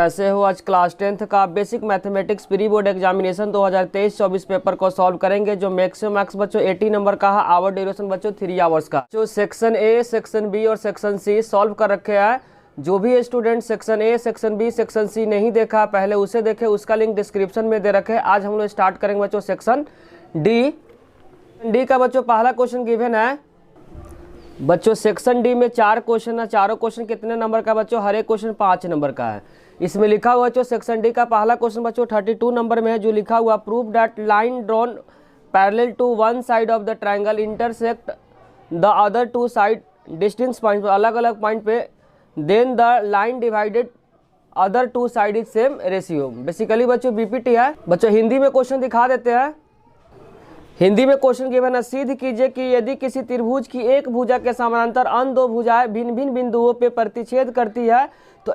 कैसे हो? आज क्लास 10th का basic mathematics pre board examination 2023-24 paper को सॉल्व करेंगे, जो मैक्सिमम मार्क्स बच्चों 80 नंबर का है। आवर ड्यूरेशन बच्चों 3 आवर्स का। जो सेक्शन ए, सेक्शन बी और सेक्शन सी सॉल्व कर रखे हैं। जो भी student section A, section B, section C नहीं देखा पहले उसे देखे, उसका लिंक डिस्क्रिप्शन में दे रखे। आज हम लोग स्टार्ट करेंगे बच्चों सेक्शन डी का। बच्चों पहला क्वेश्चन गिवन है बच्चों। सेक्शन डी में 4 क्वेश्चन है। चारों क्वेश्चन कितने नंबर का बच्चों? हर एक क्वेश्चन 5 नंबर का है। इसमें लिखा हुआ बच्चों सेक्शन डी का पहला क्वेश्चन बच्चों 32 नंबर में है, जो लिखा हुआ prove that line drawn parallel to one side of the triangle intersect the other two side distance point, अलग अलग पॉइंट पे, then the line divided other two side is same ratio. Basically बच्चों BPT है। बच्चों हिंदी में question दिखा देते हैं। हिंदी में क्वेश्चन गिवन है, सिद्ध कीजिए कि यदि किसी त्रिभुज की एक भुजा के समानांतर अन्य दो भुजाएं भिन्न भिन्न बिंदुओं पे प्रतिच्छेद करती है, तो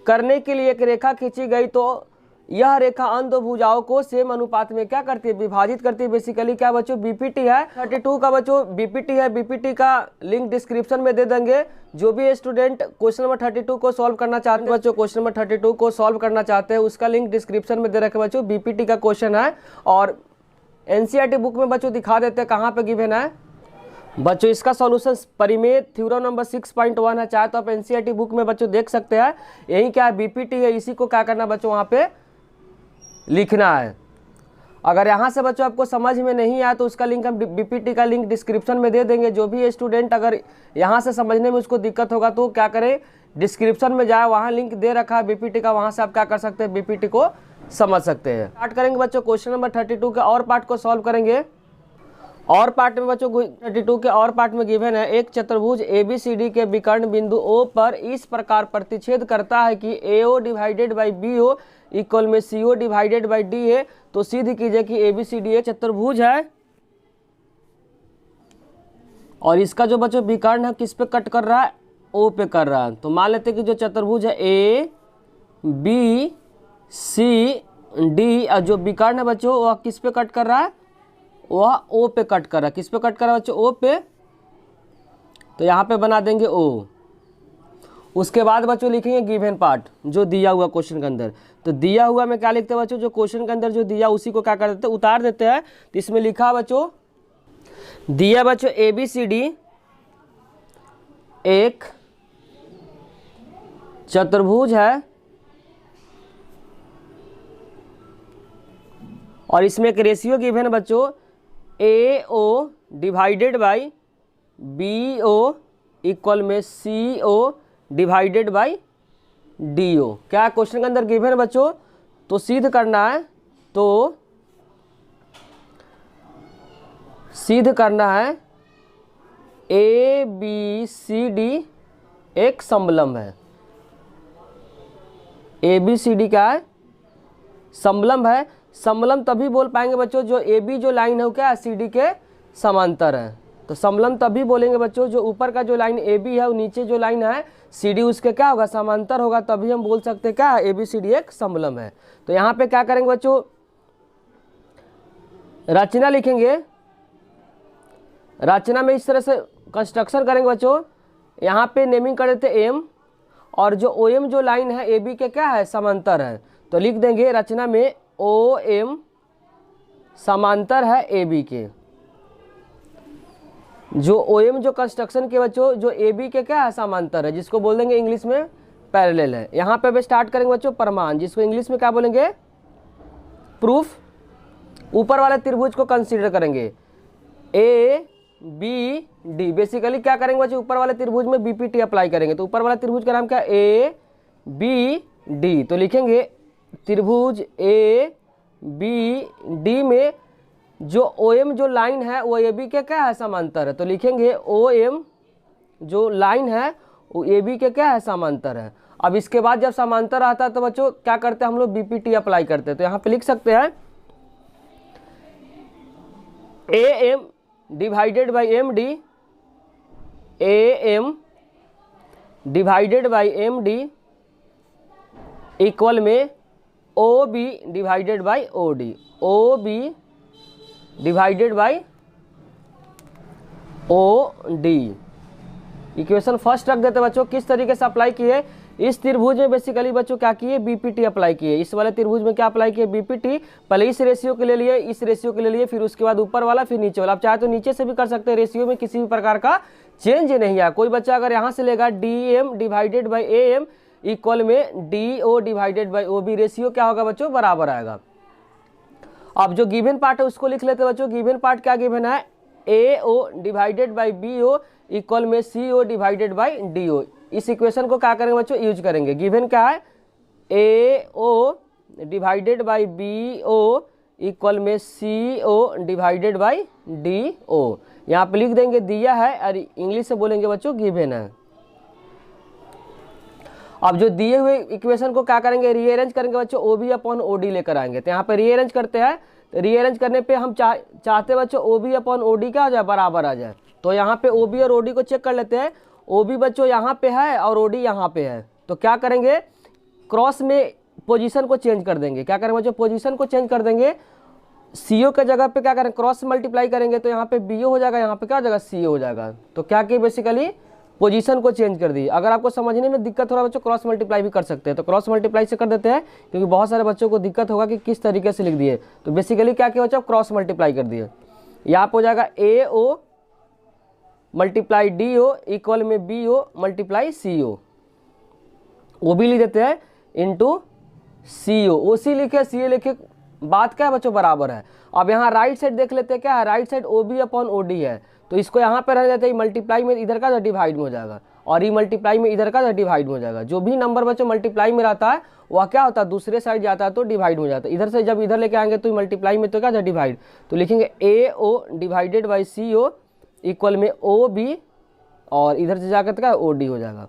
करने के लिए एक रेखा खींची गई, तो यह रेखा अन्य दो भुजाओं को सेम अनुपात में क्या करती है? विभाजित करती है। बेसिकली क्या बच्चों? बीपीटी है। 32 का बच्चों बीपीटी है। बीपीटी का लिंक डिस्क्रिप्शन में दे देंगे। जो भी स्टूडेंट क्वेश्चन नंबर 32 को सॉल्व करना चाहते हैं बच्चों, क्वेश्चन नंबर 32 को सॉल्व करना चाहते हैं, उसका लिंक डिस्क्रिप्शन में दे रखे बच्चों। बीपीटी का क्वेश्चन है और एनसीईआरटी बुक में बच्चों दिखा देते हैं कहाँ पे गिवन है बच्चों। इसका सॉल्यूशन परिमेय थ्योरम नंबर 6.1 है। चाहे तो आप एनसीईआरटी बुक में बच्चों देख सकते हैं। यही क्या है? बीपीटी है। इसी को क्या करना बच्चों? वहाँ पे लिखना है। अगर यहाँ से बच्चों आपको समझ में नहीं आया तो उसका लिंक हम बीपीटी का लिंक डिस्क्रिप्शन में दे देंगे। जो भी स्टूडेंट अगर यहाँ से समझने में उसको दिक्कत होगा तो क्या करें? डिस्क्रिप्शन में जाए, वहाँ लिंक दे रखा है बीपीटी का, वहाँ से आप क्या कर सकते हैं? बीपीटी को समझ सकते हैं। स्टार्ट करेंगे बच्चों क्वेश्चन नंबर 32 के और पार्ट को सॉल्व करेंगे। और पार्ट में बच्चों 32 के और पार्ट में गिवन है, एक चतुर्भुज ABCD के विकर्ण बिंदु O पर इस प्रकार प्रतिच्छेद करता है कि AO divided by BO equal में CO डिवाइडेड बाई DA। तो सिद्ध कीजिए कि ABCD एक चतुर्भुज है और इसका जो बच्चों विकर्ण है किस पे कट कर रहा है? O पे कर रहा है। तो मान लेते हैं कि जो चतुर्भुज है ABCD और जो विकर्ण है बच्चों वह किस पे कट कर रहा है? वह O पे कट कर रहा है। किस पे कट कर रहा है बच्चों? O पे। तो यहाँ पे बना देंगे O। उसके बाद बच्चों लिखेंगे गिवन पार्ट जो दिया हुआ क्वेश्चन के अंदर। तो दिया हुआ में क्या लिखते हैं बच्चों? जो क्वेश्चन के अंदर जो दिया उसी को क्या कर देते हैं? उतार देते हैं। तो इसमें लिखा बच्चों, दिया बच्चों ABCD एक चतुर्भुज है और इसमें एक रेशियो गिवन है बच्चों AO divided by BO equal में CO डिवाइडेड बाई DO। क्या क्वेश्चन के अंदर गिवन है बच्चों? तो सिद्ध करना है। तो सिद्ध करना है ABCD एक समलंब है। ABCD क्या है? समलंब है। समलंब तभी बोल पाएंगे बच्चों जो AB जो लाइन है वो क्या है? CD के समांतर है। तो समलंब तभी बोलेंगे बच्चों जो ऊपर का जो लाइन AB है वो नीचे जो लाइन है CD उसके क्या होगा? समांतर होगा। तभी हम बोल सकते हैं क्या है? ABCD एक समलंब है। तो यहाँ पे क्या करेंगे बच्चों? रचना लिखेंगे। रचना में इस तरह से कंस्ट्रक्शन करेंगे बच्चों। यहाँ पे नेमिंग कर देते M और जो OM जो लाइन है AB के क्या है? समांतर है। तो लिख देंगे रचना में OM समांतर है AB के। जो OM जो कंस्ट्रक्शन के बच्चों जो AB के क्या है? समांतर है, जिसको बोल देंगे इंग्लिश में पैरेलल है। यहाँ पे भी स्टार्ट करेंगे बच्चों प्रमाण, जिसको इंग्लिश में क्या बोलेंगे? प्रूफ। ऊपर वाले त्रिभुज को कंसीडर करेंगे ABD। बेसिकली क्या करेंगे बच्चों? ऊपर वाले त्रिभुज में बीपीटी अप्लाई करेंगे। तो ऊपर वाला त्रिभुज का नाम क्या? ABD। तो लिखेंगे त्रिभुज ABD में जो OM जो लाइन है वो AB के क्या है? समांतर है। तो लिखेंगे OM जो लाइन है वो AB के क्या है? समांतर है। अब इसके बाद जब समांतर आता है तो बच्चों क्या करते हैं हम लोग? बीपीटी अप्लाई करते हैं। तो यहाँ पे लिख सकते हैं AM divided by MD, AM divided by MD equal में OB divided by OD। OB divided by OD। Equation first रख देते बच्चों। किस तरीके से अप्लाई किए इस त्रिभुज में बेसिकली बच्चों क्या किए, बीपीटी अप्लाई किए। इस वाले त्रिभुज में क्या अप्लाई किए, बीपीटी। पहले इस रेशियो के ले लिए, इस रेशियो के ले लिए, फिर उसके बाद ऊपर वाला, फिर नीचे वाला। आप चाहे तो नीचे से भी कर सकते हैं, रेशियो में किसी भी प्रकार का चेंज नहीं है। कोई बच्चा अगर यहाँ से लेगा DM divided by AM equal में DO divided by OB, ratio क्या होगा बच्चों, बराबर आएगा। अब जो गिवन पार्ट है उसको लिख लेते हैं बच्चों। गिवन पार्ट क्या गिवन है, AO divided by BO equal में CO डिवाइडेड बाई DO। इस इक्वेशन को क्या करेंगे बच्चों, यूज करेंगे। गिवन क्या है, AO divided by BO equal में CO डिवाइडेड बाई DO। यहाँ पे लिख देंगे दिया है, और इंग्लिश से बोलेंगे बच्चों गिवन है। अब जो दिए हुए इक्वेशन को क्या करेंगे, रीअरेंज करेंगे बच्चों, OB अपॉन OD लेकर आएंगे। तो यहाँ पे रीअरेंज करते हैं, तो रीअरेंज करने पे हम चाहते हैं बच्चों OB अपॉन OD क्या आ जाए, बराबर आ जाए। तो यहाँ पे OB और OD को चेक कर लेते हैं। OB बच्चों यहाँ पे है और OD यहाँ पे है, तो क्या करेंगे, क्रॉस में पोजीशन को चेंज कर देंगे। क्या करेंगे बच्चों, पोजीशन को चेंज कर देंगे। CO के जगह पे क्या करें, क्रॉस मल्टीप्लाई करेंगे, तो यहाँ पे BO हो जाएगा, यहाँ पे क्या हो जाएगा, CO हो जाएगा। तो क्या किए, बेसिकली पोजीशन को चेंज कर दी। अगर आपको समझने में दिक्कत हो रहा है बच्चों, क्रॉस मल्टीप्लाई भी कर सकते हैं, तो क्रॉस मल्टीप्लाई से कर देते हैं, क्योंकि बहुत सारे बच्चों को दिक्कत होगा कि किस तरीके से लिख दिए। तो बेसिकली क्या किया बच्चों, क्रॉस मल्टीप्लाई कर दिए। यहाँ पे हो जाएगा AO मल्टीप्लाई DO इक्वल में BO मल्टीप्लाई CO। वो भी लिख देते हैं इंटू CO। OC लिखे, CA लिखे, बात क्या है बच्चों, बराबर है। अब यहाँ राइट साइड देख लेते हैं, क्या है, right side OB upon OD है, तो इसको यहाँ पे रह जाते हैं, मल्टीप्लाई में इधर का डिवाइड में हो जाएगा, और ये मल्टीप्लाई में इधर का डिवाइड में हो जाएगा। जो भी नंबर बच्चों मल्टीप्लाई में रहता है वह क्या होता है, दूसरे साइड जाता है तो डिवाइड हो जाता है। इधर से जब इधर लेके आएंगे तो मल्टीप्लाई में तो क्या डिवाइड, तो लिखेंगे AO divided by CO equal में OB, और इधर से जाकर क्या OD हो जाएगा।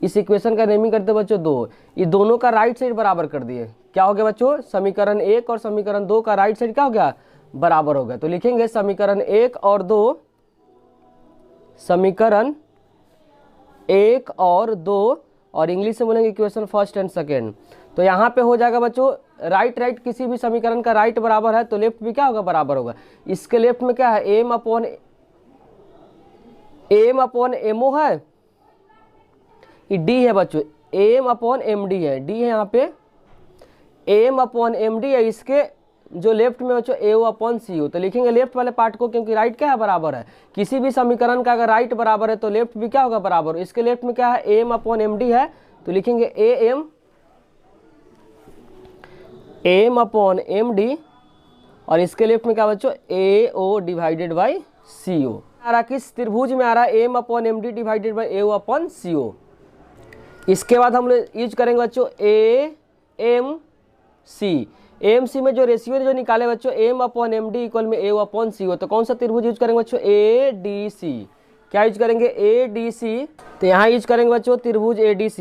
इस इक्वेशन का नेमिंग करते बच्चों 2। ये दोनों का राइट साइड बराबर कर दिए। क्या हो गया बच्चों, समीकरण 1 और समीकरण 2 का राइट साइड क्या हो गया, बराबर हो गया। तो लिखेंगे समीकरण 1 और 2, समीकरण 1 और 2, और इंग्लिश से बोलेंगे इक्वेशन फर्स्ट एंड सेकेंड। तो यहाँ पे हो जाएगा बच्चों राइट राइट, किसी भी समीकरण का राइट बराबर है तो लेफ्ट भी क्या होगा, बराबर होगा। इसके लेफ्ट में क्या है, M अपॉन MO है, ये D है बच्चों, M अपॉन MD है, D है यहाँ पे, M अपॉन MD है। इसके जो लेफ्ट में बच्चों AO अपॉन CO। तो लिखेंगे लेफ्ट वाले पार्ट को, क्योंकि राइट क्या है, बराबर है। किसी भी समीकरण का अगर राइट बराबर है तो लेफ्ट भी क्या होगा, बराबर। इसके लेफ्ट में क्या है, AM अपॉन MD है, तो लिखेंगे AM अपॉन MD, और इसके लेफ्ट में क्या बच्चों, AO डिवाइडेड बाई CO। आ रहा किस त्रिभुज में आ रहा है, M upon MD divided by AO upon CO। इसके बाद हम लोग यूज करेंगे बच्चों AMC में जो रेशियो जो निकाले बच्चों, M अपॉन MD इक्वल में AO अपॉन CO। तो कौन सा त्रिभुज यूज करेंगे बच्चों, ADC। क्या यूज करेंगे, ADC। तो यहाँ यूज करेंगे बच्चों त्रिभुज ADC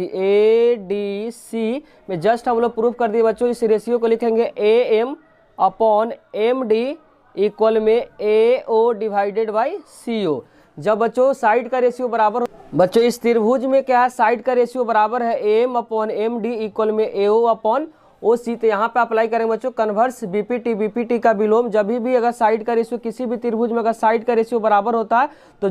में जस्ट हम लोग प्रूफ कर दिए बच्चों। इस रेशियो को लिखेंगे AM अपॉन MD इक्वल में AO डिवाइडेड बाई CO। जब बच्चों साइड का रेशियो बराबर हो, बच्चों इस त्रिभुज में क्या है, साइड का रेशियो बराबर है AM अपॉन MD इक्वल में AO अपॉन OC। तो यहाँ पे अप्लाई करेंगे बच्चों कन्वर्स बीपीटी का विलोम। जब भी अगर साइड का रेशियो, किसी भी त्रिभुज में अगर साइड का रेशियो बराबर होता है तो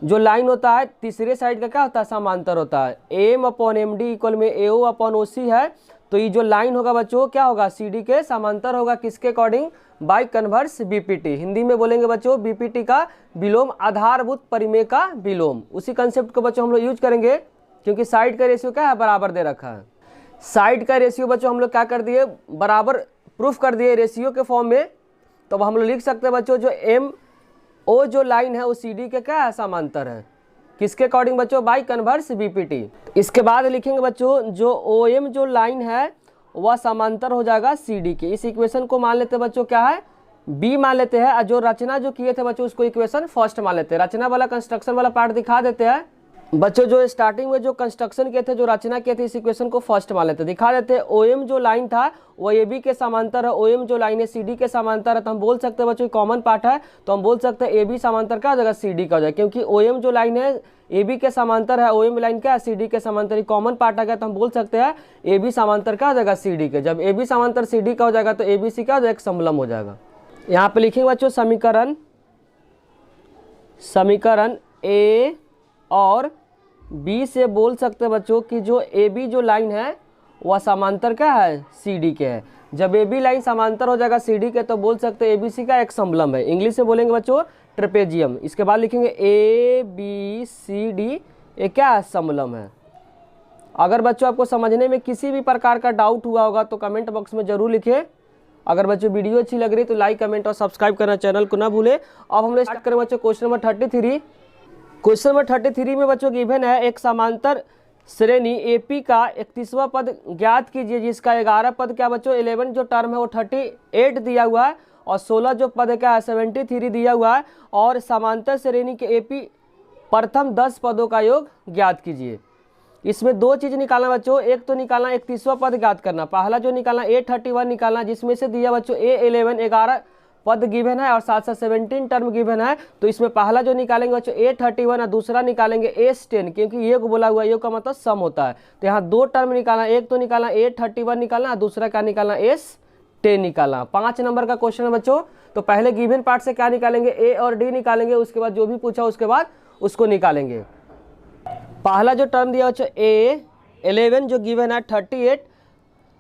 जो लाइन होता है तीसरे साइड का क्या होता है, समांतर होता है। AM अपॉन MD इक्वल में AO अपॉन OC है, तो ये जो लाइन होगा बच्चों क्या होगा, CD के समांतर होगा। किसके according, by converse BPT. Hindi में बोलेंगे बच्चों बीपीटी का विलोम, आधारभूत परिमेय का विलोम। उसी कंसेप्ट को बच्चों हम लोग यूज करेंगे, क्योंकि साइड का रेशियो क्या है, बराबर दे रखा है। साइड का रेशियो बच्चों हम लोग क्या कर दिए, बराबर प्रूफ कर दिए रेशियो के फॉर्म में। तो हम लोग लिख सकते हैं बच्चों जो MO जो लाइन है वो CD के क्या है, समांतर है। किसके अकॉर्डिंग बच्चों, बाय कन्वर्स बीपीटी। इसके बाद लिखेंगे बच्चों जो OM जो लाइन है वह समांतर हो जाएगा CD के। इस इक्वेशन को मान लेते हैं बच्चों क्या है, B मान लेते हैं। जो रचना जो किए थे बच्चों उसको इक्वेशन फर्स्ट मान लेते हैं। रचना वाला कंस्ट्रक्शन वाला पार्ट दिखा देते हैं बच्चों। जो स्टार्टिंग में जो कंस्ट्रक्शन किए थे, जो रचना किए थे, इस इक्वेशन को फर्स्ट मान लेते हैं। दिखा देते हैं OM जो लाइन था वो AB के समांतर है, OM जो लाइन है CD के समांतर है। तो हम बोल सकते हैं बच्चों कॉमन पार्ट है, तो हम बोल सकते हैं AB समांतर का हो जाएगा CD का हो जाएगा, क्योंकि OM जो लाइन है AB के समांतर है, OM लाइन क्या है, CD के समांतर। कॉमन पार्ट आ गया तो हम बोल सकते हैं AB समांतर का हो जाएगा CD के। जब AB समांतर CD का हो जाएगा तो ABC का हो जाएगा, समलम हो जाएगा। यहाँ पे लिखेंगे बच्चों समीकरण A और बी से बोल सकते हैं बच्चों कि जो ए बी जो लाइन है वह समांतर क्या है, सी डी के है। जब ए बी लाइन समांतर हो जाएगा सी डी के तो बोल सकते हैं ए बी सी का एक समलंब है। इंग्लिश में बोलेंगे बच्चों ट्रेपेजियम। इसके बाद लिखेंगे ए बी सी डी ये क्या है, समलंब है। अगर बच्चों आपको समझने में किसी भी प्रकार का डाउट हुआ होगा तो कमेंट बॉक्स में जरूर लिखें। अगर बच्चों वीडियो अच्छी लग रही तो लाइक कमेंट और सब्सक्राइब करना चैनल को ना भूलें। अब हम लोग स्टार्ट करें बच्चों क्वेश्चन नंबर 33। क्वेश्चन नंबर 33 में बच्चों गिवन है एक समांतर श्रेणी एपी का 31वां पद ज्ञात कीजिए जिसका 11 पद क्या बच्चों 11 जो टर्म है वो 38 दिया हुआ है और 16 जो पद क्या है 73 दिया हुआ है। और समांतर श्रेणी के एपी प्रथम 10 पदों का योग ज्ञात कीजिए। इसमें दो चीज निकालना बच्चों, एक तो निकालना 31वां पद ज्ञात करना। पहला जो निकालना A31 निकालना जिसमें से दिया बच्चों A11 11 पद गिवन है और साथ साथ 17 टर्म गिवन है। तो इसमें पहला जो निकालेंगे बच्चों A31 और दूसरा निकालेंगे S10 क्योंकि योग बोला हुआ है, योग का मतलब सम होता है। तो यहाँ दो टर्म निकालना, एक तो निकालना A31 निकालना और दूसरा क्या निकालना S10 निकालना। 5 नंबर का क्वेश्चन है बच्चों। तो पहले गिवन पार्ट से क्या निकालेंगे, A और D निकालेंगे, उसके बाद जो भी पूछा उसके बाद उसको निकालेंगे। पहला जो टर्म दिया बच्चों A11 जो गिवन है 38,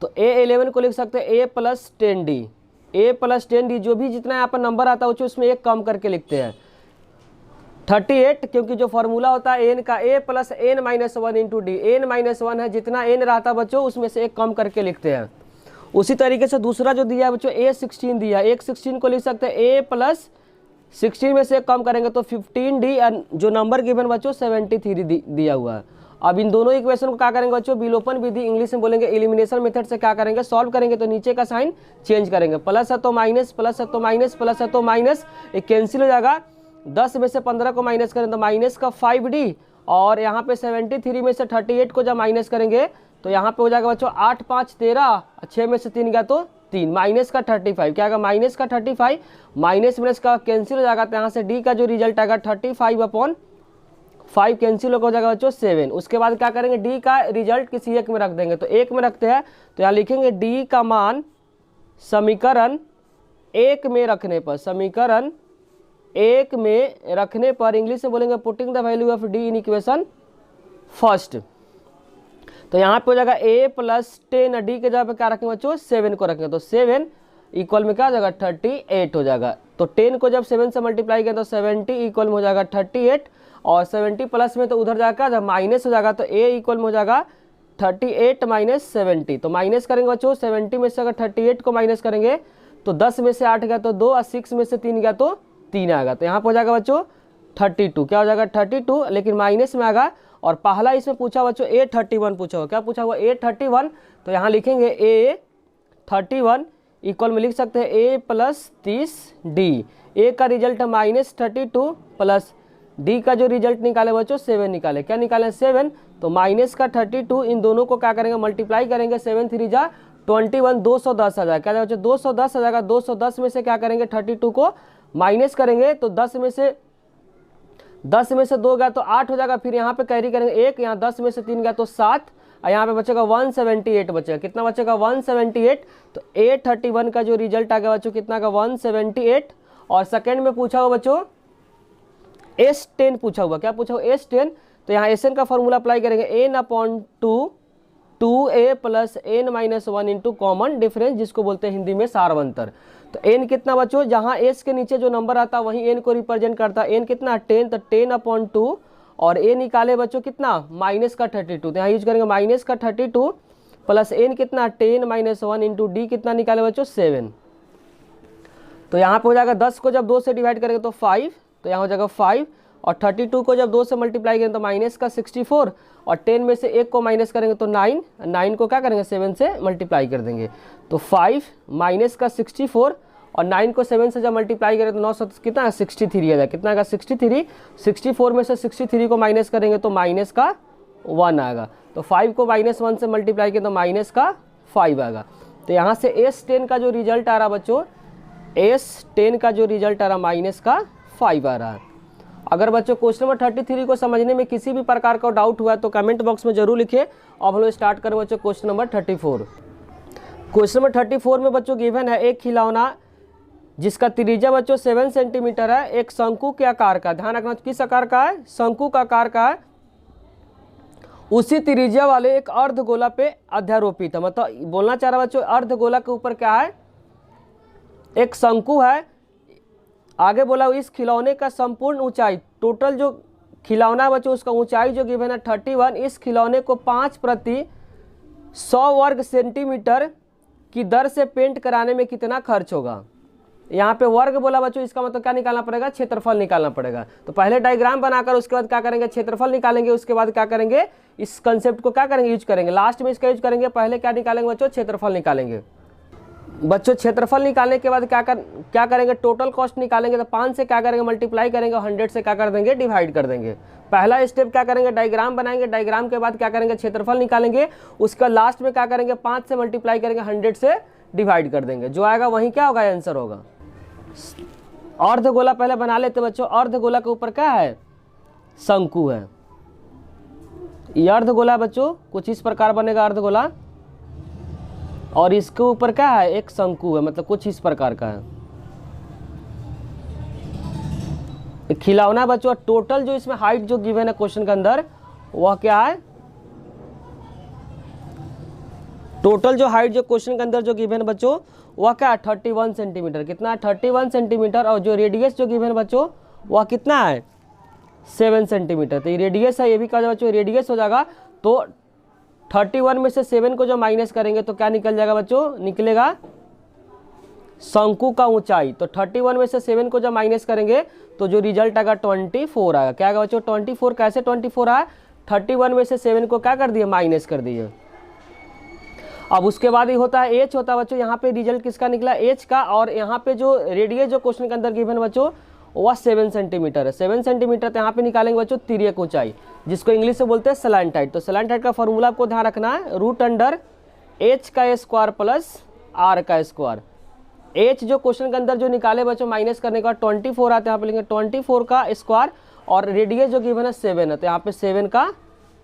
तो A11 को लिख सकते हैं A plus 10D। A plus 10D जो भी जितना यहाँ पर नंबर आता है उसमें एक कम करके लिखते हैं 38 क्योंकि जो फॉर्मूला होता है n का A plus n minus 1 into D. n minus 1 है, जितना n रहता है बच्चों उसमें से एक कम करके लिखते हैं। उसी तरीके से दूसरा जो दिया है बच्चों A16 दिया, A16 को लिख सकते हैं A प्लस 16 में से कम करेंगे तो 15D जो नंबर गिवन बच्चों 73 दिया हुआ है। अब इन दोनों इक्वेशन को क्या करेंगे बच्चों, विलोपन विधि इंग्लिश में बोलेंगे एलिमिनेशन मेथड से क्या करेंगे, सॉल्व करेंगे। तो नीचे का साइन चेंज करेंगे, प्लस है तो माइनस, प्लस है तो माइनस, प्लस है तो माइनस, एक कैंसिल हो जाएगा। 10 में से 15 को माइनस करें तो माइनस का 5D और यहाँ पे 73 में से 38 को जब माइनस करेंगे तो यहाँ पे हो जाएगा बच्चों 8 5 13, 6 में से 3 गया तो 3, माइनस का 35 क्या आएगा, माइनस का 35, माइनस माइनस का कैंसिल हो जाएगा। तो यहाँ से डी का जो रिजल्ट आएगा 35/5 कैंसिल हो जाएगा बच्चों 7। उसके बाद क्या करेंगे, डी का रिजल्ट किसी एक में रख देंगे। तो एक में रखते हैं तो यहाँ लिखेंगे डी का मान समीकरण 1 में रखने पर, समीकरण 1 में रखने पर इंग्लिश में बोलेंगे putting the value of D in equation first. तो यहाँ पे हो जाएगा A प्लस 10, डी के जगह पे क्या रखेंगे बच्चों 7 को रखेंगे। तो 7 इक्वल में क्या हो जाएगा 38 हो जाएगा। तो 10 को जब 7 से मल्टीप्लाई करें तो 70 इक्वल में हो जाएगा 38 और 70 प्लस में तो उधर जाकर जब माइनस हो जाएगा तो A इक्वल में हो जाएगा 38 माइनस 70। तो माइनस करेंगे बच्चों 70 में से अगर 38 को माइनस करेंगे तो 10 में से 8 गया तो 2 और 6 में से 3 गया तो 3 आएगा। तो यहाँ पर हो जाएगा बच्चों 32, क्या हो जाएगा 32 लेकिन माइनस में आएगा। और पहला इसमें पूछा बच्चों A31 पूछा हुआ, क्या पूछा हुआ A31। तो यहाँ लिखेंगे A31 इक्वल में लिख सकते हैं A प्लस 30D। A का रिजल्ट है -32 प्लस D का जो रिजल्ट निकाले बच्चों 7 निकाले, क्या निकाले 7। तो माइनस का 32 इन दोनों को क्या करेंगे मल्टीप्लाई करेंगे, 7 3 जा 21, 210 आ जाएगा, क्या बच्चों 210 आ जाएगा। 210 में से क्या करेंगे 32 को माइनस करेंगे तो 10 में से 2 गया तो 8 हो जाएगा। फिर यहाँ पे कैरी करेंगे 1, यहाँ 10 में से 3 गया तो 7 और यहाँ पे बचेगा 178 बचेगा, कितना बचेगा 178। तो A31 का जो रिजल्ट आ गया बच्चों कितना का 178। और सेकंड में पूछा हुआ बच्चों S10 पूछा हुआ, क्या पूछा हुआ S10। तो यहाँ SN का फॉर्मूला अप्लाई करेंगे n/2 2a plus n minus 1 into common difference जिसको बोलते हैं हिंदी में सारवंतर। तो n कितना बच्चों, जहाँ s के नीचे जो नंबर आता है वहीं n को रिप्रेजेंट करता है। n कितना 10, तो 10/2 और a निकाले बच्चों कितना माइनस का 32। तो यहाँ यूज करेंगे माइनस का 32 प्लस n कितना 10 माइनस 1 इंटू डी कितना निकाले बच्चों 7। तो यहाँ पे हो जाएगा 10 को जब 2 से डिवाइड करेंगे तो 5, तो यहाँ हो जाएगा 5 और 32 को जब 2 से मल्टीप्लाई करेंगे तो माइनस का 64 और 10 में से 1 को माइनस करेंगे तो 9, 9 को क्या करेंगे 7 से मल्टीप्लाई कर देंगे। तो 5 माइनस का 64 और 9 को 7 से जब मल्टीप्लाई करें तो 9 कितना 63 आ जाएगा, कितना आएगा 63। 64 में से 63 को माइनस करेंगे तो माइनस का 1 आएगा। तो 5 को -1 से मल्टीप्लाई करें तो माइनस का 5 आएगा। तो यहाँ से S10 का जो रिजल्ट आ रहा बच्चों, S10 का जो रिजल्ट आ रहा माइनस का 5 आ रहा है। अगर बच्चों क्वेश्चन नंबर 33 को समझने में किसी भी प्रकार का डाउट हुआ है तो कमेंट बॉक्स में जरूर लिखिए। अब हम लोग स्टार्ट करें बच्चों क्वेश्चन नंबर 34। क्वेश्चन नंबर 34 में बच्चों गिवन है एक खिलौना जिसका त्रिज्या बच्चों 7 सेंटीमीटर है, एक शंकु के आकार का, ध्यान रखना किस आकार का है, शंकु का आकार का है, उसी त्रिज्या वाले एक अर्धगोला पे अध्यारोपित है। मतलब बोलना चाह रहा बच्चों, अर्धगोला के ऊपर क्या है, एक शंकु है। आगे बोला इस खिलौने का संपूर्ण ऊंचाई, टोटल जो खिलौना बच्चों उसका ऊंचाई जो गिवन है 31, इस खिलौने को 5/100 वर्ग सेंटीमीटर की दर से पेंट कराने में कितना खर्च होगा। यहाँ पे वर्ग बोला बच्चों, इसका मतलब क्या निकालना पड़ेगा, क्षेत्रफल निकालना पड़ेगा। तो पहले डायग्राम बनाकर उसके बाद क्या करेंगे, क्षेत्रफल निकालेंगे। उसके बाद क्या करेंगे, इस कंसेप्ट को क्या करेंगे, यूज करेंगे, लास्ट में इसका यूज करेंगे। पहले क्या निकालेंगे बच्चों, क्षेत्रफल निकालेंगे। बच्चों क्षेत्रफल निकालने के बाद क्या करेंगे, टोटल कॉस्ट निकालेंगे। तो 5 से क्या करेंगे, मल्टीप्लाई करेंगे, 100 से क्या कर देंगे, डिवाइड कर देंगे। पहला स्टेप क्या करेंगे, डायग्राम बनाएंगे। डायग्राम के बाद क्या करेंगे, क्षेत्रफल निकालेंगे। उसका लास्ट में क्या करेंगे, 5 से मल्टीप्लाई करेंगे, 100 से डिवाइड कर देंगे। जो आएगा वही क्या होगा, आंसर होगा। अर्धगोला पहले बना लेते बच्चों। अर्धगोला के ऊपर क्या है, शंकु है। ये अर्धगोला बच्चों कुछ इस प्रकार बनेगा अर्धगोला, और इसके ऊपर क्या है, एक शंकु है, मतलब कुछ इस प्रकार का है खिलौना बच्चों। टोटल जो इसमें हाइट जो गिवन है क्वेश्चन के अंदर वह क्या है, टोटल जो हाइट जो क्वेश्चन के अंदर जो गिवन है बच्चों वह क्या है, 31 सेंटीमीटर। कितना है, 31 सेंटीमीटर। और जो रेडियस जो गिवन है बच्चों वह कितना है, 7 सेंटीमीटर। तो ये रेडियस है, ये भी कहा जाए बच्चों रेडियस हो जाएगा। तो 31 में से 7 को जो माइनस करेंगे तो क्या निकल जाएगा बच्चों, निकलेगा शंकु का ऊंचाई। तो 31 में से 7 को जब माइनस करेंगे तो जो रिजल्ट आएगा 24 आएगा। क्या आएगा बच्चों, 24। कैसे 24 आया, 31 में से 7 को क्या कर दिए, माइनस कर दिए। अब उसके बाद ही होता है एच होता है बच्चों। यहाँ पे रिजल्ट किसका निकला, एच का। और यहाँ पे जो रेडियस जो क्वेश्चन के अंदर गिवन बच्चों वह 7 सेंटीमीटर है। 7 सेंटीमीटर तो यहाँ पे निकालेंगे बच्चों तिर्यक ऊंचाई, जिसको इंग्लिश से बोलते हैं स्लैंट हाइट। तो स्लैंट हाइट का फॉर्मूला आपको ध्यान रखना है, √h का स्क्वायर प्लस r का स्क्वायर। h जो क्वेश्चन के अंदर जो निकाले बच्चों माइनस करने का 24 आता है, यहाँ पे लिखेंगे 24 का स्क्वायर। और रेडियस जो गिवन है 7 है, तो यहाँ पे 7 का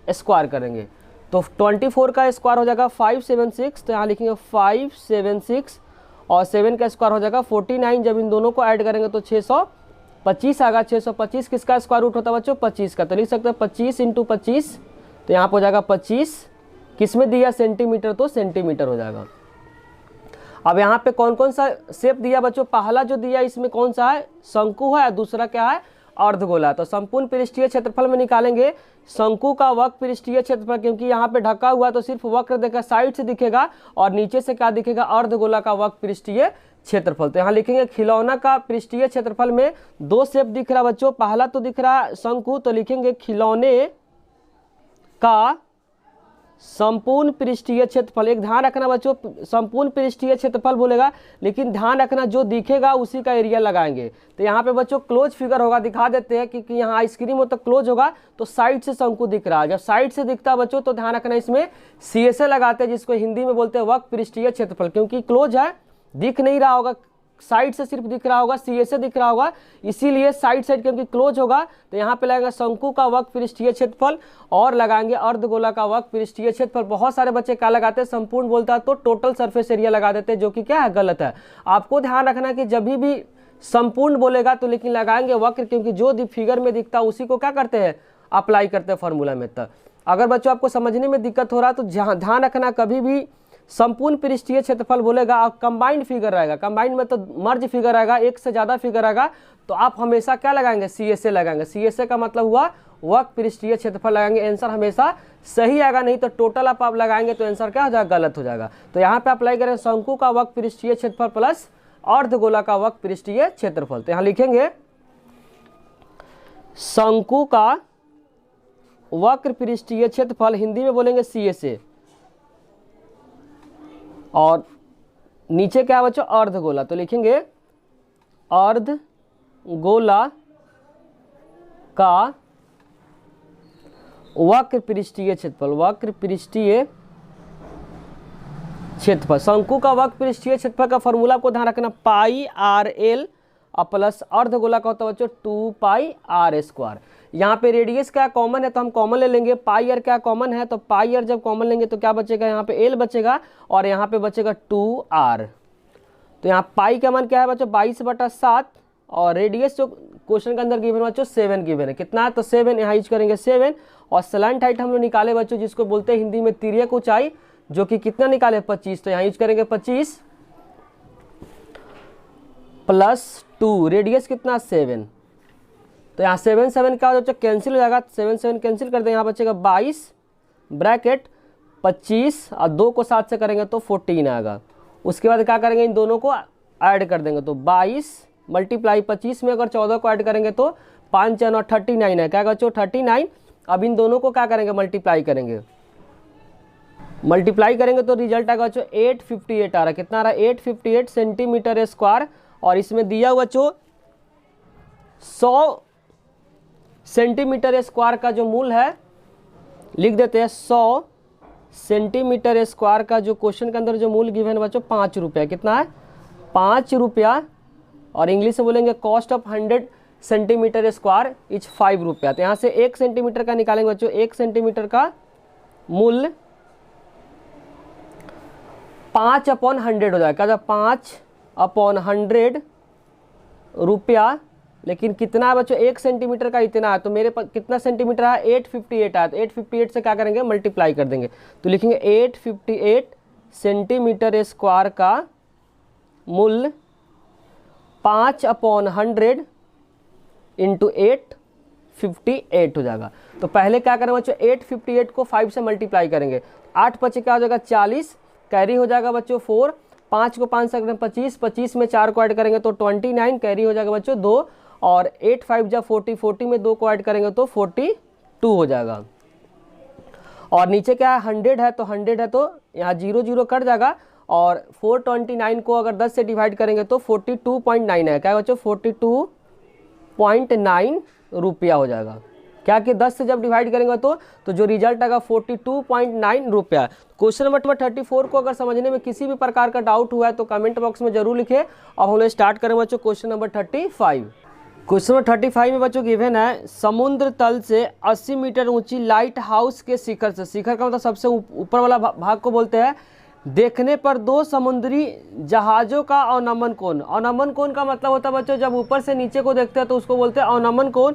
स्क्वायर करेंगे। तो 24 का स्क्वायर हो जाएगा 576, तो यहाँ लिखेंगे 576, और 7 का स्क्वायर हो जाएगा 49। जब इन दोनों को ऐड करेंगे तो 625 आएगा। 625 किसका स्क्वायर रूट होता है बच्चों, 25 का। तो लिख सकते हैं 25 × 25, तो यहाँ पर हो जाएगा 25। किस में दिया, सेंटीमीटर, तो सेंटीमीटर हो जाएगा। अब यहाँ पे कौन कौन सा शेप दिया बच्चों, पहला जो दिया इसमें कौन सा है, शंकु है, दूसरा क्या है, अर्धगोला। तो संपूर्ण पृष्ठीय क्षेत्रफल में निकालेंगे शंकु का वक्र पृष्ठीय क्षेत्रफल, क्योंकि यहाँ पे ढका हुआ तो सिर्फ वक्र देखा साइड से दिखेगा, और नीचे से क्या दिखेगा, अर्धगोला का वक्र पृष्ठीय क्षेत्रफल। तो यहाँ लिखेंगे खिलौना का पृष्ठीय क्षेत्रफल में 2 शेप दिख रहा बच्चों। पहला तो दिख रहा शंकु, तो लिखेंगे खिलौने का संपूर्ण पृष्ठीय क्षेत्रफल। एक ध्यान रखना बच्चों, संपूर्ण पृष्ठीय क्षेत्रफल बोलेगा, लेकिन ध्यान रखना जो दिखेगा उसी का एरिया लगाएंगे। तो यहाँ पे बच्चों क्लोज फिगर होगा, दिखा देते हैं कि यहाँ आइसक्रीम हो तो क्लोज होगा, तो साइड से शंकु दिख रहा है। जब साइड से दिखता है बच्चों तो ध्यान रखना इसमें CSA लगाते हैं, जिसको हिंदी में बोलते हैं वक्र पृष्ठीय क्षेत्रफल। क्योंकि क्लोज है, दिख नहीं रहा होगा, साइड से सिर्फ दिख रहा होगा, CSA दिख रहा होगा, इसीलिए साइड क्योंकि क्लोज होगा। तो यहाँ पे लगेगा शंकु का वक्र पृष्ठीय क्षेत्रफल, और लगाएंगे अर्धगोला का वक्र पृष्ठीय क्षेत्रफल। बहुत सारे बच्चे क्या लगाते हैं, संपूर्ण बोलता है तो टोटल सरफेस एरिया लगा देते हैं, जो कि क्या है, गलत है। आपको ध्यान रखना है कि जब भी संपूर्ण बोलेगा तो लेकिन लगाएंगे वक्र, क्योंकि जो फिगर में दिखता है उसी को क्या करते हैं, अप्लाई करते हैं फॉर्मूला में। तो अगर बच्चों आपको समझने में दिक्कत हो रहा है तो ध्यान रखना, कभी भी संपूर्ण पृष्ठीय क्षेत्रफल बोलेगा और कंबाइंड फिगर रहेगा, कंबाइंड में तो मर्ज फिगर आएगा, एक से ज़्यादा फिगर आएगा, तो आप हमेशा क्या लगाएंगे, CSA लगाएंगे। CSA का मतलब हुआ वक्र पृष्ठीय क्षेत्रफल लगाएंगे, आंसर हमेशा सही आएगा। नहीं तो टोटल आप लगाएंगे तो आंसर क्या हो जाएगा, गलत हो जाएगा। तो यहाँ पे अप्लाई करें शंकु का वक्र पृष्ठीय क्षेत्रफल प्लस अर्धगोला का वक्र पृष्ठीय क्षेत्रफल। तो यहाँ लिखेंगे शंकु का वक्र पृष्ठीय क्षेत्रफल, हिंदी में बोलेंगे CSA, और नीचे क्या है बच्चों, अर्धगोला। तो लिखेंगे अर्धगोला का वक्र पृष्ठीय क्षेत्रफल, वक्र पृष्ठीय क्षेत्रफल। शंकु का वक्र पृष्ठीय क्षेत्रफल का फॉर्मूला आपको ध्यान रखना, πRL प्लस अर्धगोला का होता है बच्चों 2πr²। यहाँ पे रेडियस क्या कॉमन है तो हम कॉमन ले लेंगे, πr क्या कॉमन है, तो πr जब कॉमन लेंगे तो क्या बचेगा, यहाँ पे l बचेगा, और यहाँ पे बचेगा 2r। तो यहाँ पाई का मान क्या है बच्चों, 22/7, और रेडियस जो क्वेश्चन के अंदर गिवन है बच्चों 7 गिवन है। कितना है तो 7 यहाँ यूज करेंगे 7। और स्लैंट हाइट हम लोग निकाले बच्चों जिसको बोलते हैं हिंदी में तिर्यक ऊंचाई, जो कि कितना निकाले 25, तो यहाँ यूज करेंगे 25 + 2, रेडियस कितना 7। तो यहाँ 7 7 का बच्चों कैंसिल हो जाएगा, 7 7 कैंसिल कर देंगे, यहाँ बचेगा 22 ब्रैकेट 25 और 2 को 7 से करेंगे तो 14 आएगा। उसके बाद क्या करेंगे, इन दोनों को ऐड कर देंगे, तो 22 × 25 में अगर 14 को ऐड करेंगे तो 5 4 और 39 है, क्या बच्चों 39। अब इन दोनों को क्या करेंगे, मल्टीप्लाई करेंगे, मल्टीप्लाई करेंगे तो रिजल्ट आएगा बच्चों 858 आ रहा है। कितना आ रहा है 858 सेंटीमीटर स्क्वायर। और इसमें दिया हुआ बच्चों 100 सेंटीमीटर स्क्वायर का जो मूल है लिख देते हैं, 100 सेंटीमीटर स्क्वायर का जो क्वेश्चन के अंदर जो मूल गिवन है बच्चों 5 रुपया। कितना है 5 रुपया। और इंग्लिश में बोलेंगे cost of 100 centimetre square is 5 रुपया। तो यहाँ से 1 सेंटीमीटर का निकालेंगे बच्चों, 1 सेंटीमीटर का मूल्य 5/100 हो जाएगा, जब 5/100 रुपया। लेकिन कितना है बच्चों 1 सेंटीमीटर का इतना है, तो मेरे पास कितना सेंटीमीटर है 858 है, तो 858 से क्या करेंगे मल्टीप्लाई कर देंगे, तो लिखेंगे 858 सेंटीमीटर स्क्वायर का मूल्य 5/100 × 858 हो जाएगा। तो पहले क्या करेंगे बच्चों 858 को 5 से मल्टीप्लाई करेंगे, 8 5 क्या हो जाएगा 40, कैरी हो जाएगा बच्चों 4, 5 को 5 से 25, 25 में 4 को ऐड करेंगे तो 29, कैरी हो जाएगा बच्चों 2, और 8 5 जा 40, 40 में 2 को ऐड करेंगे तो 42 हो जाएगा। और नीचे क्या है 100 है, तो 100 है तो यहाँ 0 0 कट जाएगा, और 429 को अगर 10 से डिवाइड करेंगे तो 42.9 है, क्या है बच्चों 42.9 रुपया हो जाएगा। क्या कि 10 से जब डिवाइड करेंगे तो जो रिजल्ट आएगा 42.9 रुपया। क्वेश्चन नंबर 34 को अगर समझने में किसी भी प्रकार का डाउट हुआ है तो कमेंट बॉक्स में जरूर लिखें। और हम लोग स्टार्ट करेंगे बच्चों क्वेश्चन नंबर 35। क्वेश्चन नंबर 35 में बच्चों गिवन है, समुद्र तल से 80 मीटर ऊंची लाइट हाउस के शिखर से, शिखर का मतलब सबसे ऊपर वाला भाग को बोलते हैं, देखने पर 2 समुद्री जहाज़ों का अवनमन कोण। अवनमन कोण का मतलब होता है बच्चों जब ऊपर से नीचे को देखते हैं तो उसको बोलते हैं अवनमन कोण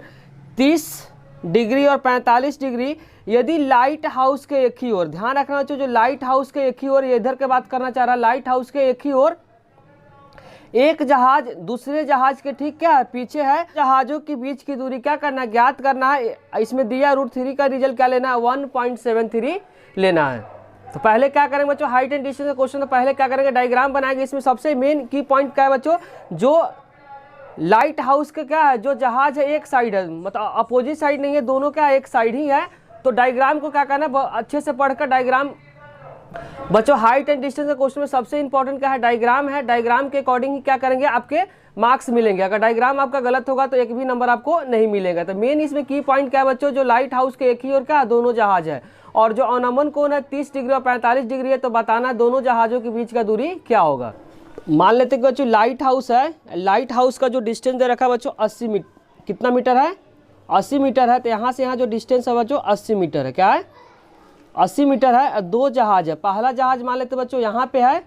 30 डिग्री और 45 डिग्री। यदि लाइट हाउस के एक ही ओर, ध्यान रखना बच्चों, जो लाइट हाउस के एक ही ओर, इधर के बात करना चाह रहा है, लाइट हाउस के एक ही ओर एक जहाज दूसरे जहाज के ठीक क्या है पीछे है, जहाजों के बीच की दूरी क्या करना है ज्ञात करना है। इसमें दिया √3 का रिजल्ट क्या लेना है 1.73 लेना है। तो पहले क्या करेंगे बच्चों, हाइट एंड डिस्टेंस का क्वेश्चन, तो पहले क्या करेंगे डायग्राम बनाएंगे। इसमें सबसे मेन की पॉइंट क्या है बच्चों, जो लाइट हाउस का क्या है, जो जहाज है एक साइड है, मतलब अपोजिट साइड नहीं है, दोनों क्या एक साइड ही है। तो डायग्राम को क्या करना है अच्छे से पढ़कर डायग्राम बच्चों, हाइट एंड डिस्टेंस के क्वेश्चन में सबसे इंपॉर्टेंट क्या है डायग्राम है। डायग्राम के अकॉर्डिंग ही क्या करेंगे आपके मार्क्स मिलेंगे। अगर डायग्राम आपका गलत होगा तो एक भी नंबर आपको नहीं मिलेगा। तो मेन इसमें की पॉइंट क्या है बच्चों, जो लाइट हाउस के एक ही ओर क्या दोनों जहाज है, और जो अवनमन कोण है 30 डिग्री और 45 डिग्री है, तो बताना दोनों जहाजों के बीच का दूरी क्या होगा। मान लेते हैं बच्चों लाइट हाउस है, लाइट हाउस का जो डिस्टेंस दे रखा है बच्चों 80 मीटर, कितना मीटर है 80 मीटर है। तो यहाँ से यहाँ जो डिस्टेंस है बच्चों 80 मीटर है, क्या है 80 मीटर है। 2 जहाज है, पहला जहाज मान लेते बच्चों यहाँ पे है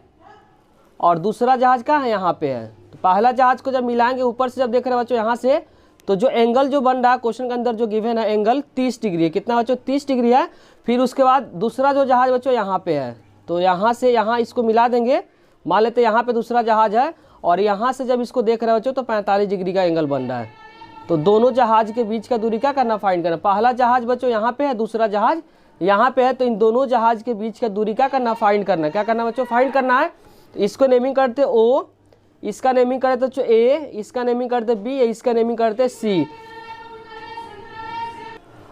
और दूसरा जहाज कहाँ है यहाँ पे है। तो पहला जहाज को जब मिलाएंगे ऊपर से जब देख रहे हैं बच्चों यहाँ से, तो जो एंगल जो बन रहा है क्वेश्चन के अंदर जो गिवन है एंगल 30 डिग्री है, कितना बच्चों 30 डिग्री है। फिर उसके बाद दूसरा जो जहाज बच्चों यहाँ पे है, तो यहाँ से यहाँ इसको मिला देंगे, मान लेते यहाँ पे दूसरा जहाज है और यहाँ से जब इसको देख रहे हो बच्चों तो 45 डिग्री का एंगल बन रहा है। तो दोनों जहाज के बीच का दूरी क्या करना फाइंड करना, पहला जहाज बच्चों यहाँ पे है दूसरा जहाज यहाँ पे है, तो इन दोनों जहाज के बीच का दूरी क्या करना फाइंड करना, क्या करना बच्चों फाइंड करना है। तो इसको नेमिंग करते O, इसका नेमिंग करते बच्चों A, इसका नेमिंग करते B, इसका नेमिंग करते C।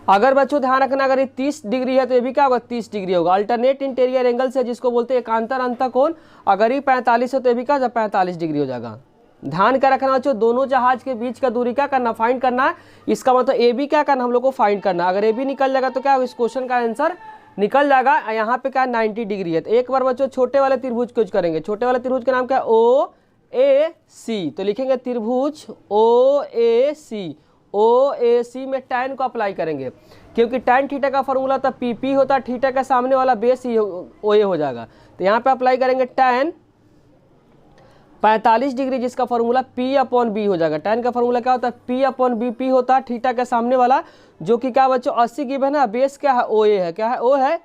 अगर बच्चों ध्यान रखना अगर ये 30 डिग्री है तो ये भी क्या होगा 30 डिग्री होगा। अल्टरनेट इंटीरियर एंगल से जिसको बोलते हैं एकांतर अंतःकोण, अगर ये 45 है तो ये भी क्या 45 डिग्री हो जाएगा। ध्यान क्या रखना बच्चों, दोनों जहाज के बीच का दूरी क्या करना फाइंड करना है। इसका मतलब ए बी क्या करना हम लोग को फाइंड करना। अगर ए बी निकल जाएगा तो क्या इस क्वेश्चन का आंसर निकल जाएगा। यहाँ पे क्या 90 डिग्री है। तो एक बार बच्चों छोटे वाले त्रिभुज को करेंगे, छोटे वाले त्रिभुज का नाम क्या है OAC। तो लिखेंगे त्रिभुज OAC, OAC में tan को अप्लाई करेंगे, क्योंकि tan थीटा का फॉर्मूला होता है PP होता है, थीटा का सामने वाला बेस ही OA हो जाएगा। तो यहाँ पे अप्लाई करेंगे tan 45 डिग्री जिसका फॉर्मूला P/B हो जाएगा। tan का फॉर्मूला क्या होता है, P/B, P होता है थीटा के सामने वाला, जो कि क्या बच्चों 80 गिवन है, बेस क्या है OA है, क्या है O है।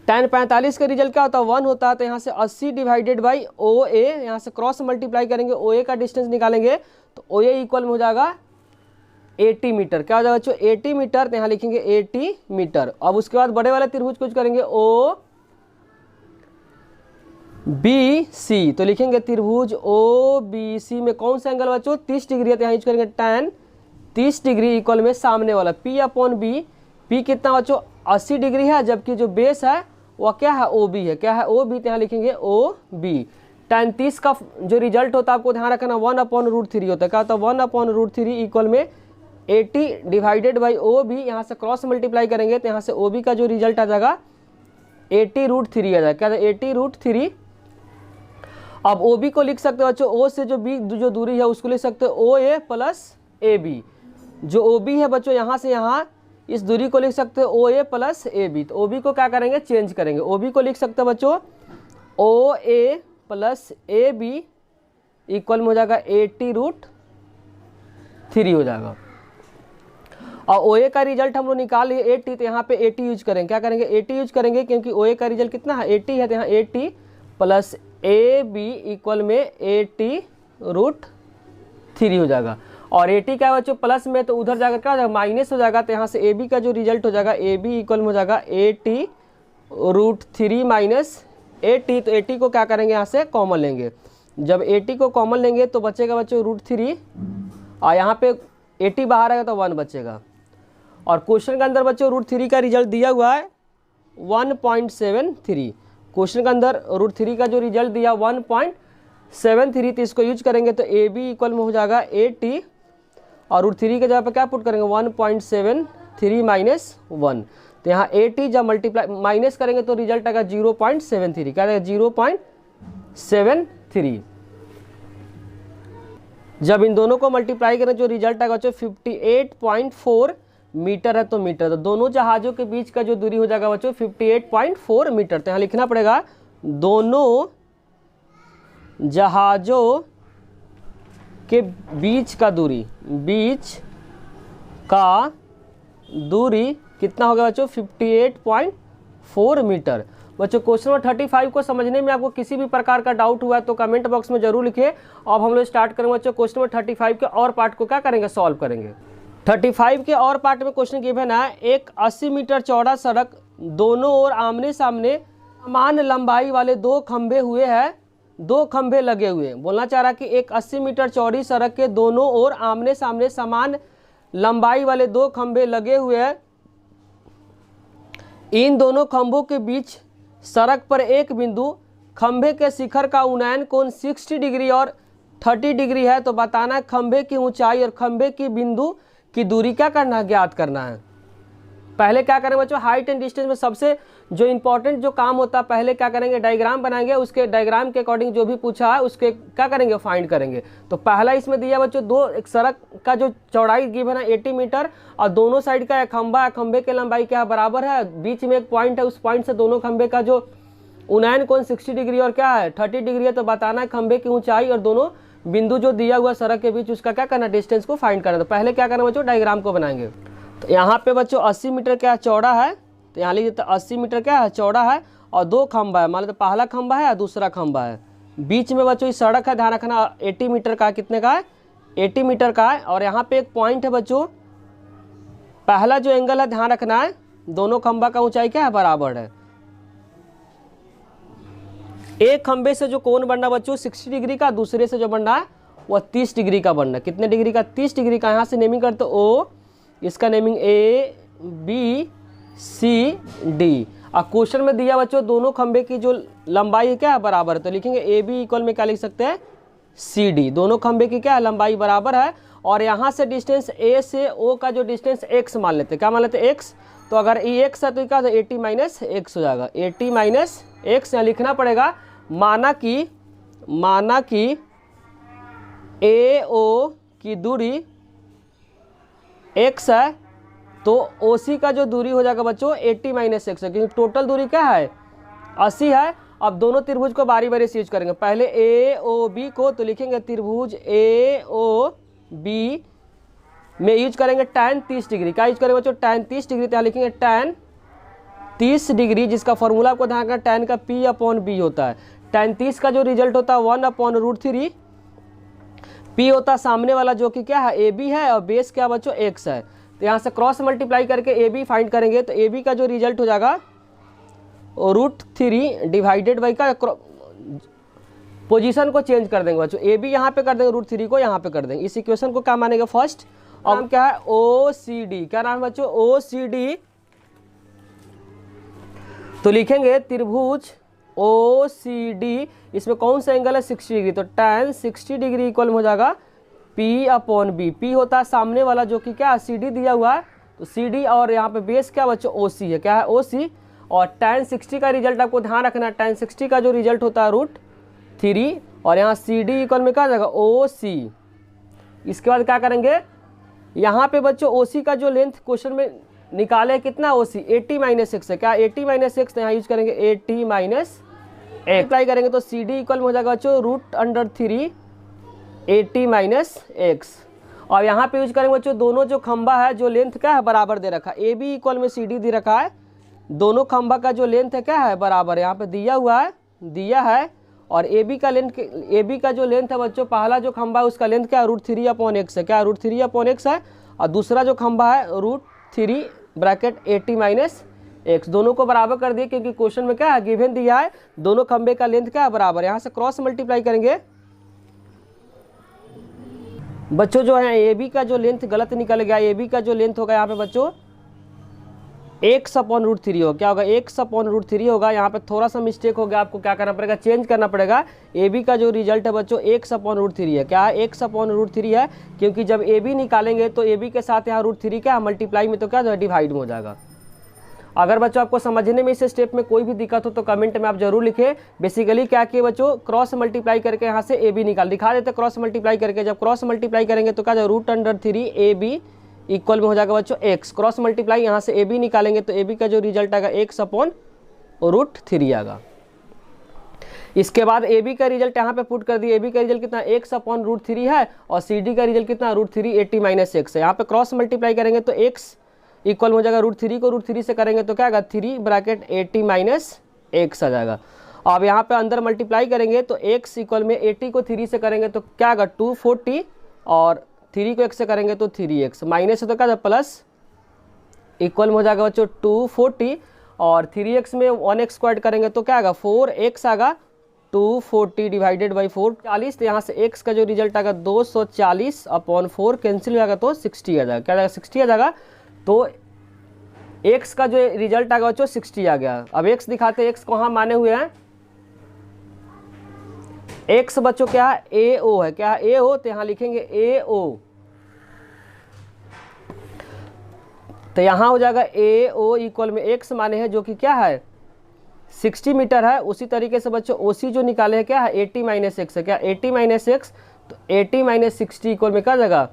tan 45 का रिजल्ट क्या होता है 1 होता है, तो यहाँ से 80 डिवाइडेड बाई OA, यहाँ से क्रॉस मल्टीप्लाई करेंगे, OA का डिस्टेंस निकालेंगे तो OA इक्वल में हो जाएगा 80 मीटर। क्या हो जाएगा बच्चों 80 मीटर, तो यहाँ लिखेंगे 80 मीटर। अब उसके बाद बड़े वाले त्रिभुज कुछ करेंगे OBC, तो लिखेंगे त्रिभुज OBC में कौन सा एंगल बच्चों 30 डिग्री है, तो यहाँ यूज करेंगे tan 30 डिग्री इक्वल में सामने वाला P/B, P कितना बच्चों 80 डिग्री है, जबकि जो बेस है वह क्या है OB है, क्या है OB, तो यहाँ लिखेंगे OB। tan 30 का जो रिजल्ट होता है आपको ध्यान रखना 1/√3 होता है, क्या होता है 1/√3 इक्वल में 80 डिवाइडेड बाई OB, यहाँ से क्रॉस मल्टीप्लाई करेंगे तो यहाँ से OB का जो रिजल्ट आ जाएगा 80√3 आ जाएगा, क्या 80√3। अब OB को लिख सकते हो बच्चों O से जो B जो दूरी है उसको लिख सकते हो OA प्लस AB। जो OB है बच्चों यहाँ से यहाँ इस दूरी को लिख सकते हो OA प्लस AB। तो OB को क्या करेंगे चेंज करेंगे, OB को लिख सकते हो बच्चों OA प्लस AB इक्वल में हो जाएगा 80√3 हो जाएगा। और OA का रिजल्ट हम लोग निकाल लिए 80, तो यहाँ पे 80 यूज करेंगे, क्या करेंगे 80 यूज करेंगे, क्योंकि OA का रिजल्ट कितना है 80 है, तो यहाँ 80 प्लस AB इक्वल में 80√3 हो जाएगा। और 80 क्या है बच्चों प्लस में, तो उधर जाकर क्या हो जाएगा माइनस हो जाएगा, तो यहाँ से AB का जो रिजल्ट हो जाएगा AB इक्वल में हो जाएगा 80√3 माइनस 80, तो 80 को क्या करेंगे यहाँ से कॉमन लेंगे। जब 80 को कॉमन लेंगे तो बचेगा बच्चों √3, और यहाँ पे 80 बाहर आएगा तो 1 बचेगा। और क्वेश्चन के अंदर बच्चों √3 का रिजल्ट दिया हुआ है 1.73, क्वेश्चन के अंदर √3 का जो रिजल्ट दिया 1.73, तो इसको यूज करेंगे तो AB इक्वल में हो जाएगा 80, और √3 के जगह पे क्या पुट करेंगे 1.73 माइनस 1, तो यहाँ 80 जब मल्टीप्लाई माइनस करेंगे तो रिजल्ट आएगा 0.73, क्या आएगा 0.73। जब इन दोनों को मल्टीप्लाई करें जो रिजल्ट आएगा 58.4 मीटर है, तो मीटर, तो दोनों जहाज़ों के बीच का जो दूरी हो जाएगा बच्चों 58.4 मीटर। तो यहाँ लिखना पड़ेगा दोनों जहाज़ों के बीच का दूरी, बीच का दूरी कितना होगा बच्चों 58.4 मीटर। बच्चों क्वेश्चन नंबर 35 को समझने में आपको किसी भी प्रकार का डाउट हुआ है तो कमेंट बॉक्स में जरूर लिखिए। अब हम लोग स्टार्ट करेंगे बच्चों क्वेश्चन नंबर 35 के और पार्ट को क्या करेंगे सॉल्व करेंगे। 35 के और पार्ट में क्वेश्चन गिवन है, एक 80 मीटर चौड़ा सड़क दोनों ओर आमने सामने समान लंबाई वाले दो खंभे हुए हैं, दो खंभे लगे हुए। बोलना चाह रहा कि एक 80 मीटर चौड़ी सड़क के दोनों ओर आमने सामने समान लंबाई वाले दो खंभे लगे हुए हैं। इन दोनों खंभों के बीच सड़क पर एक बिंदु, खंभे के शिखर का उन्नयन कोण 60 डिग्री और 30 डिग्री है। तो बताना है खंभे की ऊंचाई और खंभे की बिंदु की दूरी क्या करना है, ज्ञात करना है। पहले क्या करेंगे बच्चों, हाइट एंड डिस्टेंस में सबसे जो इंपॉर्टेंट जो काम होता है पहले क्या करेंगे, डायग्राम बनाएंगे, उसके डायग्राम के अकॉर्डिंग जो भी पूछा है उसके क्या करेंगे, फाइंड करेंगे। तो पहला इसमें दिया बच्चों दो, एक सड़क का जो चौड़ाई गिवन है 80 मीटर और दोनों साइड का एक खंभा है, खंभे के लंबाई क्या बराबर है, बीच में एक पॉइंट है, उस पॉइंट से दोनों खंभे का जो उन्नयन कोण 60 डिग्री और क्या है 30 डिग्री है। तो बताना है खंभे की ऊंचाई और दोनों बिंदु जो दिया हुआ सड़क के बीच उसका क्या करना, डिस्टेंस को फाइंड करना। तो पहले क्या करना बच्चों, डायग्राम को बनाएंगे। तो यहाँ पे बच्चों 80 मीटर क्या चौड़ा है, तो यहाँ लीजिए तो 80 मीटर क्या है चौड़ा है और दो खंभा है, मान लो पहला खंभा है और दूसरा खंभा है। बीच में बच्चों इस सड़क है, ध्यान रखना 80 मीटर का, कितने का है 80 मीटर का है। और यहाँ पे एक पॉइंट है बच्चों, पहला जो एंगल है ध्यान रखना है दोनों खंभा का ऊंचाई क्या है बराबर है। एक खंभे से जो कोण बनना बच्चों 60 डिग्री का, दूसरे से जो बनना है वह 30 डिग्री का बनना। कितने डिग्री का, 30 डिग्री का। यहाँ से नेमिंग करते ओ, इसका naming A B C D. और क्वेश्चन में दिया बच्चों दोनों खंभे की जो लंबाई है क्या है बराबर है, तो लिखेंगे ए बी इक्वल में क्या लिख सकते हैं सी डी। दोनों खंभे की क्या है लंबाई बराबर है। और यहाँ से डिस्टेंस ए से ओ का जो डिस्टेंस एक्स मान लेते हैं, क्या मान लेते हैं एक्स। तो अगर ये एक्स है तो क्या 80 माइनस एक्स हो जाएगा, 80 माइनस एक्स। यहाँ लिखना पड़ेगा माना कि ए ओ की दूरी x है तो OC का जो दूरी हो जाएगा बच्चों 80 माइनस एक्स है, क्योंकि टोटल दूरी क्या है 80 है अब दोनों त्रिभुज को बारी बारी से यूज करेंगे। पहले ए ओ बी को तो लिखेंगे त्रिभुज ए ओ बी में यूज करेंगे tan 30 डिग्री। क्या यूज करेंगे बच्चों? tan 30 degree. तो यहाँ लिखेंगे tan 30 डिग्री, जिसका फॉर्मूला आपको ध्यान रखना, tan का p/b होता है। tan 30 का जो रिजल्ट होता है 1/√3, p होता है सामने वाला जो कि क्या है ए बी है, और बेस क्या बच्चों x है। तो यहाँ से क्रॉस मल्टीप्लाई करके ए बी फाइंड करेंगे तो ए बी का जो रिजल्ट हो जाएगा √3 डिवाइडेड बाई का पोजीशन को चेंज कर देंगे बच्चों, ए बी यहाँ पे कर देंगे, √3 को यहाँ पे कर देंगे। इस इक्वेशन को क्या मानेंगे फर्स्ट। और नाम क्या है? OCD। क्या नाम है बच्चों? OCD। तो लिखेंगे त्रिभुज OCD, इसमें कौन सा एंगल है? 60 डिग्री। तो tan 60 डिग्री इक्वल हो जाएगा p/b। p होता है सामने वाला जो कि क्या है CD दिया हुआ है, तो CD, और यहाँ पे बेस क्या बच्चों OC है। क्या है? OC। और tan 60 का रिजल्ट आपको ध्यान रखना है, tan 60 का जो रिजल्ट होता है √3, और यहाँ CD इक्वल में क्या आ जाएगा? OC। इसके बाद क्या करेंगे, यहाँ पे बच्चों OC का जो लेंथ क्वेश्चन में निकाले कितना OC 80-x है। क्या 80-x? यहाँ यूज करेंगे 80-x। अप्लाई करेंगे तो CD इक्वल में हो जाएगा बच्चों √3 80-x। और यहाँ पे यूज करेंगे बच्चों दोनों जो खंबा है जो लेंथ क्या है बराबर दे रखा है, AB इक्वल में CD दे रखा है, दोनों खंबा का जो लेंथ है क्या है बराबर, यहाँ पे दिया हुआ है, दिया है। और AB का लेंथ, AB का जो लेंथ है बच्चों पहला जो खंबा है उसका लेंथ क्या है √3/x है। क्या √3/x है। और दूसरा जो खंबा है √3 ब्रैकेट 80-x। दोनों को बराबर कर दिए क्योंकि क्वेश्चन में क्या है गिवन दिया है दोनों खंबे का लेंथ क्या है बराबर। यहाँ से क्रॉस मल्टीप्लाई करेंगे बच्चों, जो है AB का जो लेंथ गलत निकल गया, AB का जो लेंथ होगा यहाँ पे बच्चों x/√3 होगा। क्या होगा? x/√3 होगा। यहाँ पे थोड़ा सा मिस्टेक हो गया, आपको क्या करना पड़ेगा? चेंज करना पड़ेगा। AB का जो रिजल्ट है बच्चों x/√3 है। क्या है? x/√3 है, क्योंकि जब AB निकालेंगे तो AB के साथ यहाँ √3 क्या मल्टीप्लाई में तो क्या डिवाइड में हो जाएगा। अगर बच्चों आपको समझने में इस स्टेप में कोई भी दिक्कत हो तो कमेंट में आप जरूर लिखें। बेसिकली क्या किए बच्चों, क्रॉस मल्टीप्लाई करके यहाँ से AB निकाल दिखा देते क्रॉस मल्टीप्लाई करके। जब क्रॉस मल्टीप्लाई करेंगे तो क्या √3 AB इक्वल में हो जाएगा बच्चों x। क्रॉस मल्टीप्लाई यहाँ से AB निकालेंगे तो AB का जो रिजल्ट आएगा x/√3 आएगा। इसके बाद AB का रिजल्ट यहाँ पे पुट कर दिए। AB का रिजल्ट कितना x/√3 है, और CD का रिजल्ट कितना √3 80-x है। यहाँ पे क्रॉस मल्टीप्लाई करेंगे तो x इक्वल हो जाएगा √3 को √3 से करेंगे तो क्या आएगा 3 ब्रैकेट 80-x आ जाएगा। अब यहाँ पे अंदर मल्टीप्लाई करेंगे तो x इक्वल में 80 को 3 से करेंगे तो क्या आएगा 240, और 3 को x से करेंगे तो 3x, माइनस से तो क्या प्लस, इक्वल में हो जाएगा बच्चों 240, और 3x में 1x को ऐड करेंगे तो क्या आएगा 4x आएगा। 240 डिवाइडेड बाई 4 40। तो यहाँ से x का जो रिजल्ट आएगा 240/4 कैंसिल हो जाएगा तो 60 आ जाएगा। क्या जाएगा 60 आ जाएगा। तो x का जो रिजल्ट आएगा बच्चों 60 आ गया। अब x दिखाते हैं, x कहाँ माने हुए हैं। x बच्चों क्या है AO है। क्या है AO, तो यहाँ लिखेंगे AO। तो यहाँ हो जाएगा AO इक्वल में x माने हैं जो कि क्या है 60 मीटर है। उसी तरीके से बच्चों OC जो निकाले हैं क्या है 80-x है। क्या 80-x, तो 80-60 इक्वल में क्या जाएगा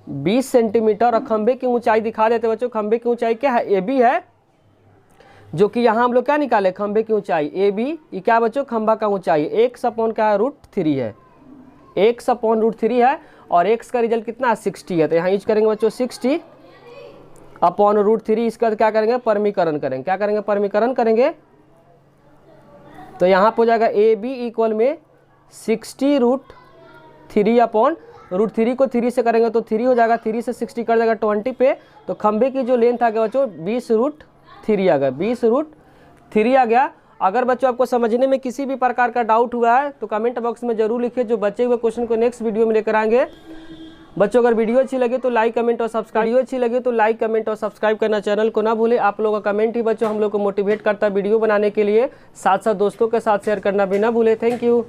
20 सेंटीमीटर। और खंबे की ऊंचाई दिखा देते बच्चों, खंबे की ऊंचाई क्या है AB है, जो कि यहाँ हम लोग क्या निकाले खंबे की ऊंचाई AB, ये क्या बच्चों खंबा का ऊंचाई x/ क्या है √3 है, x/√3 है। और x का रिजल्ट कितना 60 है। तो यहाँ यूज करेंगे बच्चों 60/√3। इसके बाद क्या करेंगे परमीकरण करेंगे। क्या करेंगे परमीकरण करेंगे तो यहाँ पर हो जाएगा AB इक्वल में 60√3/√3 को 3 से करेंगे तो 3 हो जाएगा, 3 से 60 कर जाएगा 20 पे। तो खंबे की जो लेंथ आ गया बच्चों 20√3 आ गया, 20√3 आ गया। अगर बच्चों आपको समझने में किसी भी प्रकार का डाउट हुआ है तो कमेंट बॉक्स में जरूर लिखिए, जो बचे हुए क्वेश्चन को नेक्स्ट वीडियो में लेकर आएंगे। बच्चों अगर वीडियो अच्छी लगे तो लाइक कमेंट और सब्सक्राइब करना चैनल को ना भूले। आप लोगों का कमेंट ही बच्चों हम लोग को मोटिवेट करता है वीडियो बनाने के लिए। साथ साथ दोस्तों के साथ शेयर करना भी ना भूले। Thank you.